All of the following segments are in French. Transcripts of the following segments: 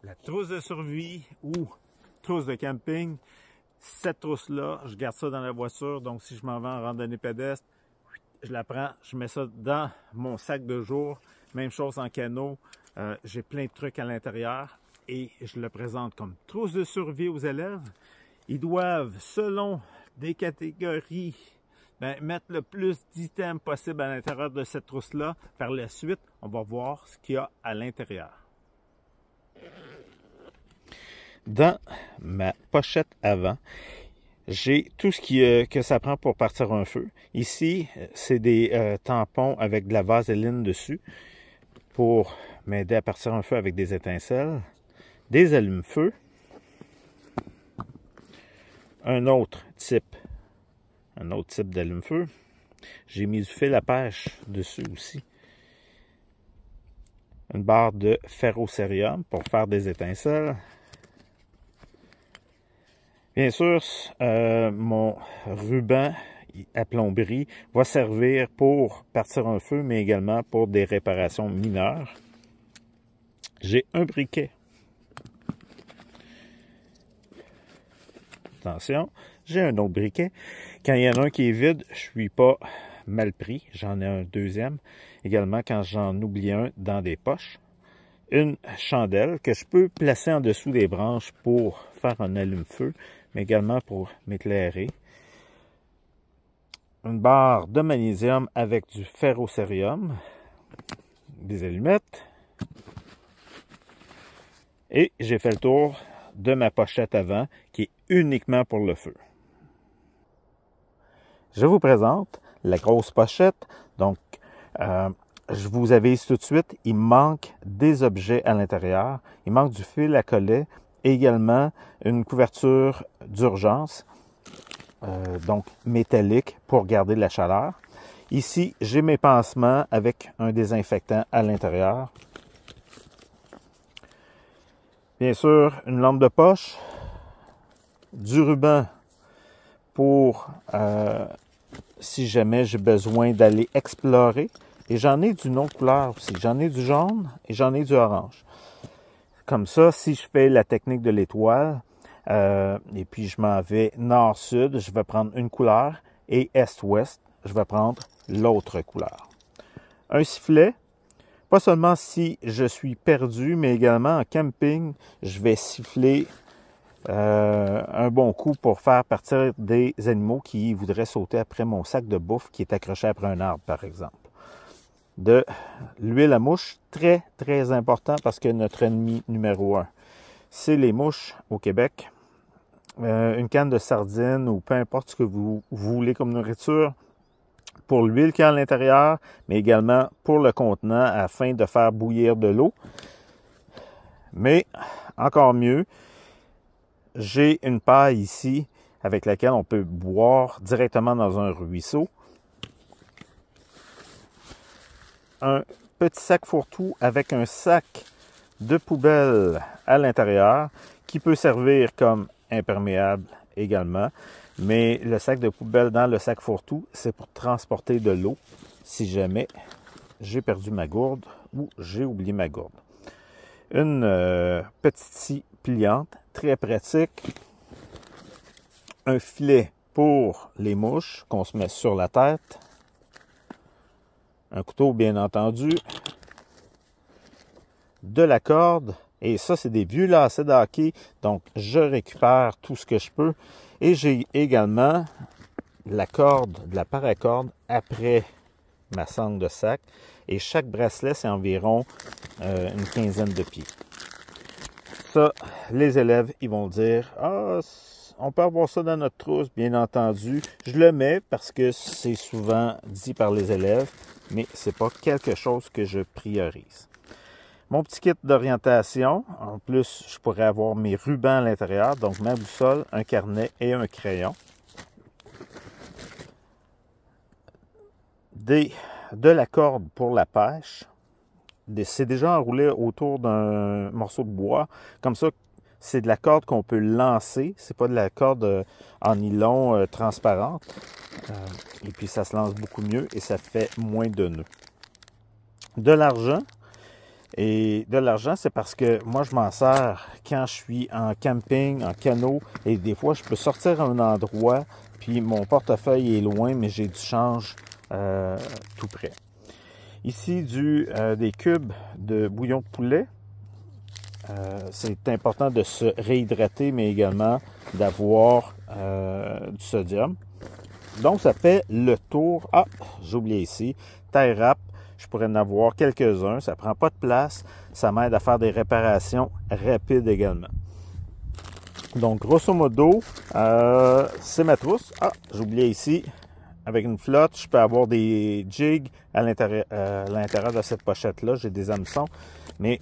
la trousse de survie ou trousse de camping. Cette trousse-là, je garde ça dans la voiture. Donc, si je m'en vais en randonnée pédestre, je la prends, je mets ça dans mon sac de jour. Même chose en canot. J'ai plein de trucs à l'intérieur et je le présente comme trousse de survie aux élèves. Ils doivent, selon des catégories, mettre le plus d'items possible à l'intérieur de cette trousse-là. Par la suite, on va voir ce qu'il y a à l'intérieur. Dans ma pochette avant, j'ai tout ce que ça prend pour partir un feu. Ici, c'est des tampons avec de la vaseline dessus pour m'aider à partir un feu avec des étincelles, des allumes-feu, un autre type d'allume-feu. J'ai mis du fil à pêche dessus aussi. Une barre de ferrocérium pour faire des étincelles. Bien sûr, mon ruban à plomberie va servir pour partir un feu, mais également pour des réparations mineures. J'ai un briquet. Attention, j'ai un autre briquet. Quand il y en a un qui est vide, je ne suis pas mal pris. J'en ai un deuxième. Également, quand j'en oublie un dans des poches. Une chandelle que je peux placer en dessous des branches pour faire un allume-feu, mais également pour m'éclairer. Une barre de magnésium avec du ferrocérium. Des allumettes. Et j'ai fait le tour de ma pochette avant, qui est uniquement pour le feu. Je vous présente la grosse pochette. Donc, je vous avise tout de suite, il manque des objets à l'intérieur. Il manque du fil à collet et également une couverture d'urgence, donc métallique, pour garder la chaleur. Ici, j'ai mes pansements avec un désinfectant à l'intérieur. Bien sûr, une lampe de poche, du ruban pour si jamais j'ai besoin d'aller explorer. Et j'en ai d'une autre couleur aussi. J'en ai du jaune et j'en ai du orange. Comme ça, si je fais la technique de l'étoile, et puis je m'en vais nord-sud, je vais prendre une couleur, et est-ouest, je vais prendre l'autre couleur. Un sifflet, pas seulement si je suis perdu, mais également en camping, je vais siffler un bon coup pour faire partir des animaux qui voudraient sauter après mon sac de bouffe qui est accroché après un arbre, par exemple. De l'huile à mouche, très, très important parce que notre ennemi numéro 1, c'est les mouches au Québec. Une canne de sardines ou peu importe ce que vous voulez comme nourriture pour l'huile qui est à l'intérieur, mais également pour le contenant afin de faire bouillir de l'eau. Mais encore mieux, j'ai une paille ici avec laquelle on peut boire directement dans un ruisseau. Un petit sac fourre-tout avec un sac de poubelle à l'intérieur qui peut servir comme imperméable également. Mais le sac de poubelle dans le sac fourre-tout, c'est pour transporter de l'eau si jamais j'ai perdu ma gourde ou j'ai oublié ma gourde. Une petite scie pliante, très pratique. Un filet pour les mouches qu'on se met sur la tête. Un couteau, bien entendu. De la corde. Et ça, c'est des vieux lacets de hockey. Donc, je récupère tout ce que je peux. Et j'ai également la corde, de la paracorde, après ma sangle de sac. Et chaque bracelet, c'est environ une quinzaine de pieds. Ça, les élèves, ils vont dire « Ah, on peut avoir ça dans notre trousse, bien entendu. » Je le mets parce que c'est souvent dit par les élèves, mais ce n'est pas quelque chose que je priorise. Mon petit kit d'orientation, en plus, je pourrais avoir mes rubans à l'intérieur, donc ma boussole, un carnet et un crayon. De la corde pour la pêche. C'est déjà enroulé autour d'un morceau de bois. Comme ça, c'est de la corde qu'on peut lancer. C'est pas de la corde en nylon transparente. Et puis, ça se lance beaucoup mieux et ça fait moins de nœuds. De l'argent. Et de l'argent, c'est parce que moi, je m'en sers quand je suis en camping, en canot, et des fois, je peux sortir à un endroit, puis mon portefeuille est loin, mais j'ai du change tout près. Ici, des cubes de bouillon de poulet. C'est important de se réhydrater, mais également d'avoir du sodium. Donc, ça fait le tour. Ah, j'ai oublié ici. Tie wrap. Je pourrais en avoir quelques-uns. Ça ne prend pas de place. Ça m'aide à faire des réparations rapides également. Donc, grosso modo, c'est ma trousse. Ah, j'ai oublié ici. Avec une flotte, je peux avoir des jigs à l'intérieur de cette pochette-là. J'ai des hameçons, mais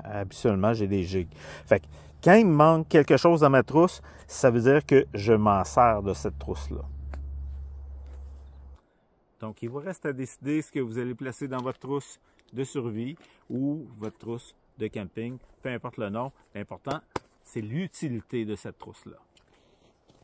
habituellement, j'ai des jigs. Fait que quand il me manque quelque chose dans ma trousse, ça veut dire que je m'en sers de cette trousse-là. Donc, il vous reste à décider ce que vous allez placer dans votre trousse de survie ou votre trousse de camping, peu importe le nom. L'important, c'est l'utilité de cette trousse-là.